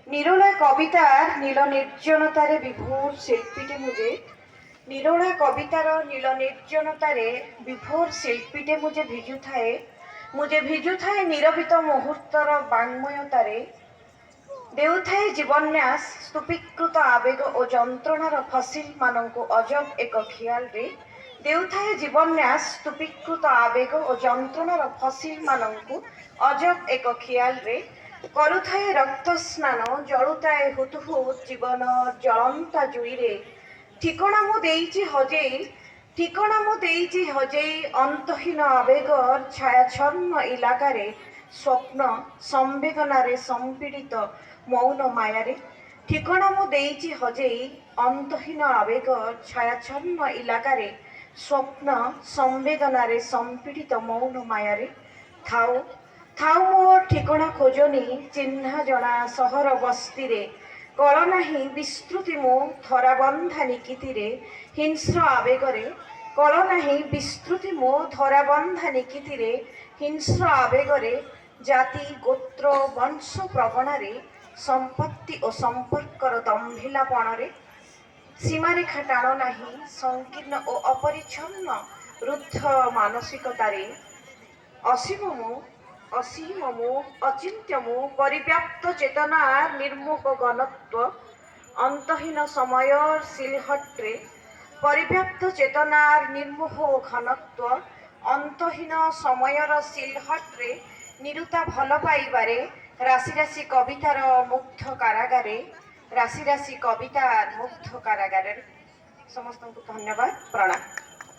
নিরোলা কবিতার নীল নির্জনতারে বিভোর শিল্পীটি মুজে নিরোলা কবিতার নীল নির্জনতারে বিভোর শিল্পীটি মুজে ভিজুথায়ে নিরবিত মুহূর্তর বাঙ্ময়তারে দেউথায়ে জীবন্যাস স্তূপীকৃত আবেগ ও যন্ত্রণার ফসিল মানଙ୍କୁ অজব এক খিয়ালরে দেউথায়ে জীবন্যাস স্তূপীকৃତ আবেগ ও যন্ত্রণার ফসিল মানଙ୍କୁ অজব এক খিয়ালরে କରୁଥାଏ ରକ୍ତ ସ୍ନାନ ଜଳୁଥାଏ ହୁତୁହୁତ ଜୀବନ ଜଳନ୍ତା ଜୁଇରେ ଠିକଣା ମୁଁ ଦେଇଛି ହଜେଇ ଅନ୍ତହୀନ ଆବେଗର ଛାୟାଚ୍ଛନ୍ନ ଇଲାକାରେ ସ୍ୱପ୍ନ ସମ୍ବେଦନାରେ ସମ୍ପୀଡ଼ିତ ମୌନ ମାୟାରେ ଠିକଣା ମୁଁ ଦେଇଛି ହଜେଇ ଅନ୍ତହୀନ ଆବେଗର ଛାୟାଚ୍ଛନ୍ନ ଇଲାକାରେ ସ୍ୱପ୍ନ ସମ୍ବେଦନାରେ ସମ୍ପୀଡ଼ିତ ମୌନ ମାୟାରେ ଥାଉ ଥାଉ ମୋ ଠିକଣା ଖୋଜନି ଚିହ୍ନା ଜଣା ସହର ବସ୍ତିରେ କଳ ନାହିଁ ବିସ୍ତୃତି ମୋ ଧରାବନ୍ଧା ନିକିତିରେ ହିଂସ୍ର ଆବେଗରେ କଳ ନାହିଁ ବିସ୍ତୃତି ମୋ ଧରାବନ୍ଧା ନିକିତିରେ ହିଂସ୍ର ଆବେଗରେ ଜାତି ଗୋତ୍ର ବଂଶ ପ୍ରଗଣାରେ ସମ୍ପତ୍ତି ଓ ସମ୍ପର୍କର ଦମ୍ଭିଲାପଣରେ ସୀମାରେଖା ଟାଣ ନାହିଁ ସଂକୀର୍ଣ୍ଣ ଓ ଅପରିଚ୍ଛନ୍ନ ରୁଦ୍ଧ ମାନସିକତାରେ ଅସୀମ ମୁଁ অচিন্ত্য ମୁଁ পরিব্যাপ্ত চেতনার নির্মোহ ঘনত্ব অন্তহীন সময়ের সিলহট্রে পরিব্যাপ্ত চেতনার নির্মোহ ঘনত্ব অন্তহীন সময়ের সিলহট্রে নিরুতা ভাল পাইবারে রাশি রাশি কবিতার মুগ্ধ কারাগারে রাশি রাশি কবিতার মুগ্ধ কারাগারের। সমস্ত ধন্যবাদ, প্রণাম।